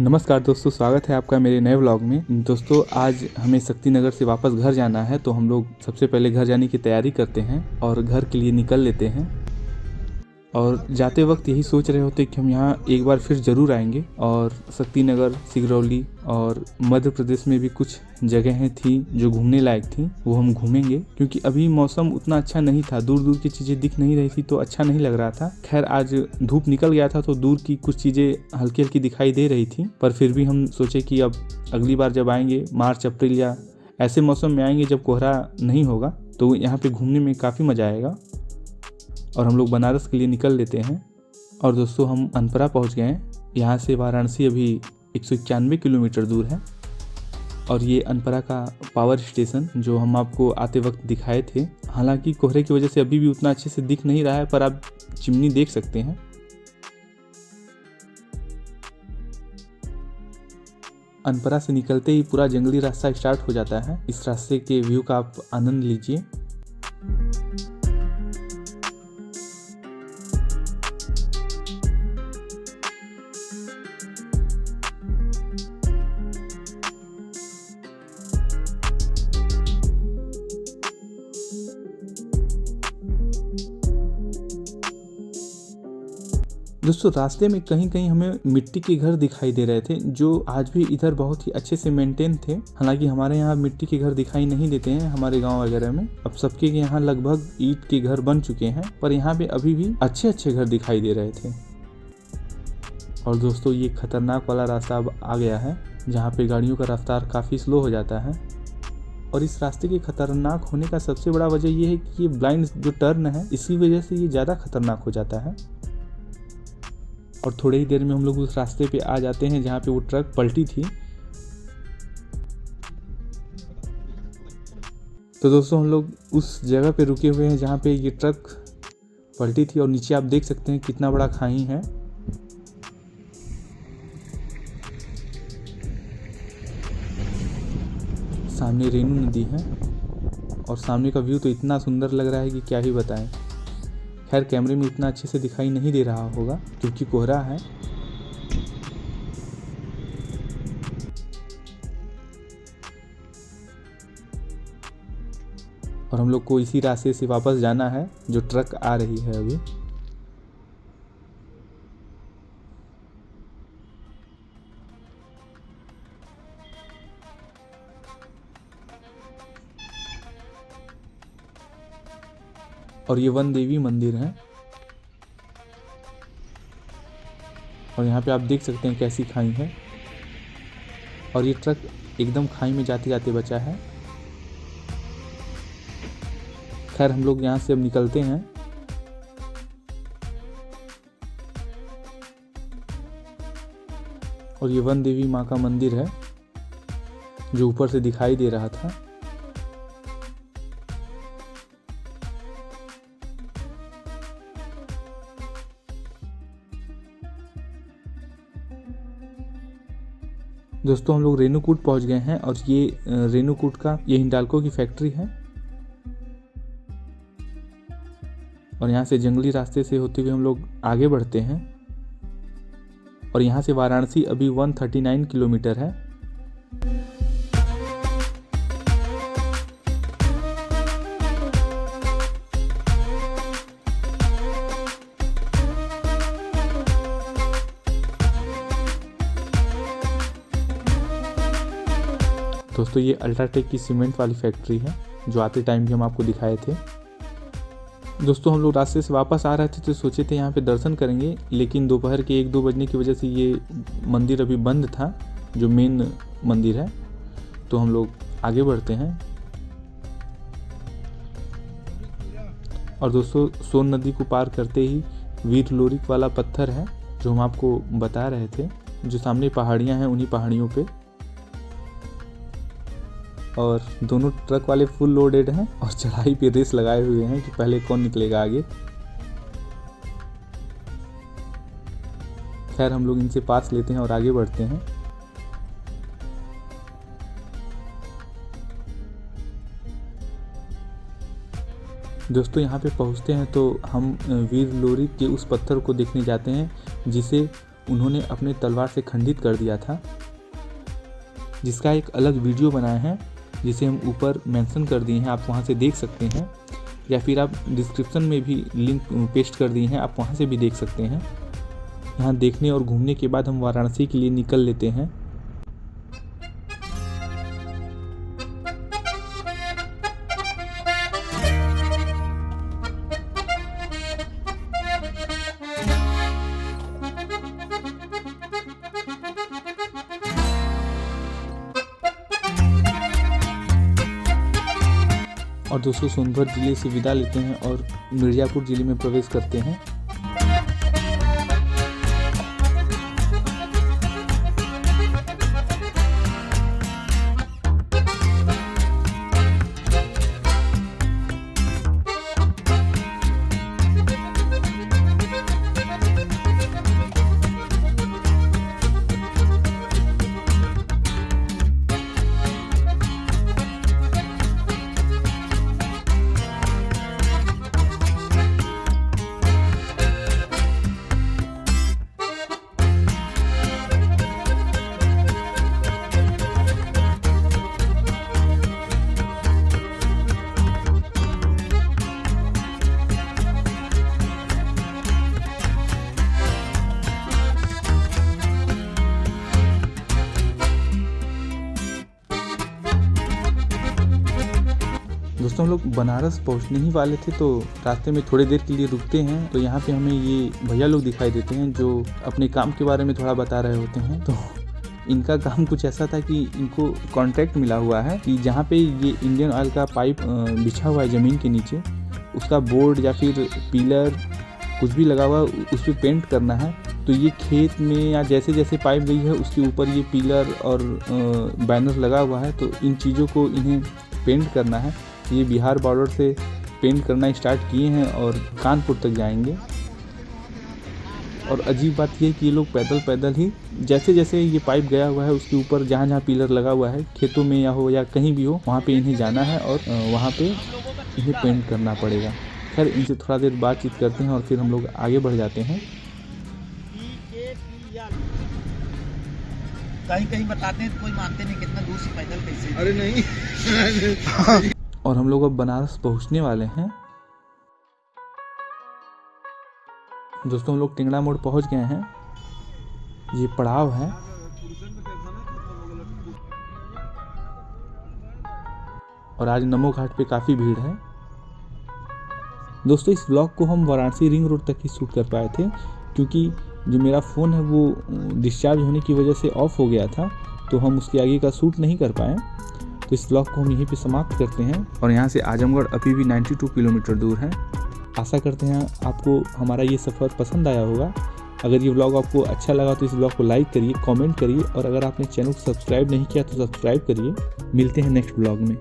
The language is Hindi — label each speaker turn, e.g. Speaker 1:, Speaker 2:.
Speaker 1: नमस्कार दोस्तों, स्वागत है आपका मेरे नए व्लॉग में। दोस्तों आज हमें शक्तिनगर से वापस घर जाना है, तो हम लोग सबसे पहले घर जाने की तैयारी करते हैं और घर के लिए निकल लेते हैं। और जाते वक्त यही सोच रहे होते कि हम यहाँ एक बार फिर ज़रूर आएंगे। और शक्तिनगर, सिगरौली और मध्य प्रदेश में भी कुछ जगहें थी जो घूमने लायक थी, वो हम घूमेंगे। क्योंकि अभी मौसम उतना अच्छा नहीं था, दूर दूर की चीज़ें दिख नहीं रही थी तो अच्छा नहीं लग रहा था। खैर आज धूप निकल गया था तो दूर की कुछ चीज़ें हल्की हल्की दिखाई दे रही थी, पर फिर भी हम सोचे कि अब अगली बार जब आएंगे मार्च अप्रैल या ऐसे मौसम में आएंगे जब कोहरा नहीं होगा, तो यहाँ पे घूमने में काफ़ी मज़ा आएगा। और हम लोग बनारस के लिए निकल लेते हैं। और दोस्तों हम अनपरा पहुँच गए हैं। यहाँ से वाराणसी अभी 191 किलोमीटर दूर है। और ये अनपरा का पावर स्टेशन जो हम आपको आते वक्त दिखाए थे, हालांकि कोहरे की वजह से अभी भी उतना अच्छे से दिख नहीं रहा है, पर आप चिमनी देख सकते हैं। अनपरा से निकलते ही पूरा जंगली रास्ता स्टार्ट हो जाता है। इस रास्ते के व्यू का आप आनंद लीजिए। दोस्तों रास्ते में कहीं कहीं हमें मिट्टी के घर दिखाई दे रहे थे, जो आज भी इधर बहुत ही अच्छे से मेंटेन थे। हालांकि हमारे यहाँ मिट्टी के घर दिखाई नहीं देते हैं हमारे गांव वगैरह में। अब सबके यहाँ लगभग ईंट के घर बन चुके हैं, पर यहाँ पे अभी भी अच्छे अच्छे घर दिखाई दे रहे थे। और दोस्तों ये खतरनाक वाला रास्ता अब आ गया है, जहाँ पे गाड़ियों का रफ्तार काफ़ी स्लो हो जाता है। और इस रास्ते के खतरनाक होने का सबसे बड़ा वजह ये है कि ये ब्लाइंड जो टर्न है, इसी वजह से ये ज़्यादा खतरनाक हो जाता है। और थोड़ी ही देर में हम लोग उस रास्ते पे आ जाते हैं जहाँ पे वो ट्रक पलटी थी। तो दोस्तों हम लोग उस जगह पे रुके हुए हैं जहाँ पे ये ट्रक पलटी थी। और नीचे आप देख सकते हैं कितना बड़ा खाई है। सामने रेणु नदी है और सामने का व्यू तो इतना सुंदर लग रहा है कि क्या ही बताएं। खैर कैमरे में इतना अच्छे से दिखाई नहीं दे रहा होगा क्योंकि कोहरा है। और हम लोग को इसी रास्ते से वापस जाना है जो ट्रक आ रही है अभी। और ये वन देवी मंदिर है। और यहाँ पे आप देख सकते हैं कैसी खाई है। और ये ट्रक एकदम खाई में जाते जाते बचा है। खैर हम लोग यहाँ से अब निकलते हैं। और ये वन देवी माँ का मंदिर है जो ऊपर से दिखाई दे रहा था। दोस्तों हम लोग रेणुकूट पहुंच गए हैं। और ये रेणुकूट का ये हिंडाल्को की फैक्ट्री है। और यहाँ से जंगली रास्ते से होते हुए हम लोग आगे बढ़ते हैं। और यहाँ से वाराणसी अभी 139 किलोमीटर है। दोस्तों ये अल्ट्राटेक की सीमेंट वाली फैक्ट्री है जो आते टाइम भी हम आपको दिखाए थे। दोस्तों हम लोग रास्ते से वापस आ रहे थे तो सोचे थे यहाँ पे दर्शन करेंगे, लेकिन दोपहर के 1-2 बजने की वजह से ये मंदिर अभी बंद था जो मेन मंदिर है। तो हम लोग आगे बढ़ते हैं। और दोस्तों सोन नदी को पार करते ही वीर लोरिक वाला पत्थर है जो हम आपको बता रहे थे। जो सामने पहाड़ियाँ हैं उन्हीं पहाड़ियों पे। और दोनों ट्रक वाले फुल लोडेड हैं और चढ़ाई पे रेस लगाए हुए हैं कि पहले कौन निकलेगा आगे। खैर हम लोग इनसे पास लेते हैं और आगे बढ़ते हैं। दोस्तों यहाँ पे पहुँचते हैं तो हम वीर लोरिक के उस पत्थर को देखने जाते हैं जिसे उन्होंने अपने तलवार से खंडित कर दिया था, जिसका एक अलग वीडियो बनाया है जिसे हम ऊपर मेंशन कर दिए हैं, आप वहां से देख सकते हैं, या फिर आप डिस्क्रिप्शन में भी लिंक पेस्ट कर दिए हैं, आप वहां से भी देख सकते हैं। यहाँ देखने और घूमने के बाद हम वाराणसी के लिए निकल लेते हैं। और दोस्तों सोनभद्र जिले से विदा लेते हैं और मिर्ज़ापुर जिले में प्रवेश करते हैं। दोस्तों हम लोग बनारस पहुंचने ही वाले थे, तो रास्ते में थोड़ी देर के लिए रुकते हैं। तो यहाँ पे हमें ये भैया लोग दिखाई देते हैं जो अपने काम के बारे में थोड़ा बता रहे होते हैं। तो इनका काम कुछ ऐसा था कि इनको कॉन्ट्रैक्ट मिला हुआ है कि जहाँ पे ये इंडियन ऑयल का पाइप बिछा हुआ है ज़मीन के नीचे, उसका बोर्ड या फिर पिलर कुछ भी लगा हुआ है उस पर पेंट करना है। तो ये खेत में या जैसे जैसे पाइप गई है उसके ऊपर ये पिलर और बैनर लगा हुआ है, तो इन चीज़ों को इन्हें पेंट करना है। ये बिहार बॉर्डर से पेंट करना स्टार्ट किए हैं और कानपुर तक जाएंगे। और अजीब बात ये है कि ये लोग पैदल पैदल ही जैसे जैसे ये पाइप गया हुआ है उसके ऊपर जहाँ जहाँ पिलर लगा हुआ है, खेतों में या हो या कहीं भी हो, वहाँ पे इन्हें जाना है और वहाँ पे इन्हें पेंट करना पड़ेगा। खैर इनसे थोड़ा देर बातचीत करते हैं और फिर हम लोग आगे बढ़ जाते हैं।
Speaker 2: कहीं कहीं बताते हैं, कोई मानते नहीं, कितना दूर से पैदल कैसे। अरे नहीं
Speaker 1: और हम लोग अब बनारस पहुंचने वाले हैं। दोस्तों हम लोग टिंगड़ा मोड़ पहुंच गए हैं, ये पड़ाव है। और आज नमो घाट पे काफ़ी भीड़ है। दोस्तों इस व्लॉग को हम वाराणसी रिंग रोड तक ही शूट कर पाए थे, क्योंकि जो मेरा फ़ोन है वो डिस्चार्ज होने की वजह से ऑफ हो गया था, तो हम उसके आगे का शूट नहीं कर पाए। तो इस व्लॉग को हम यहीं पे समाप्त करते हैं। और यहाँ से आजमगढ़ अभी भी 92 किलोमीटर दूर है। आशा करते हैं आपको हमारा ये सफ़र पसंद आया होगा। अगर ये व्लॉग आपको अच्छा लगा तो इस व्लॉग को लाइक करिए, कमेंट करिए, और अगर आपने चैनल को सब्सक्राइब नहीं किया तो सब्सक्राइब करिए। मिलते हैं नेक्स्ट व्लॉग में।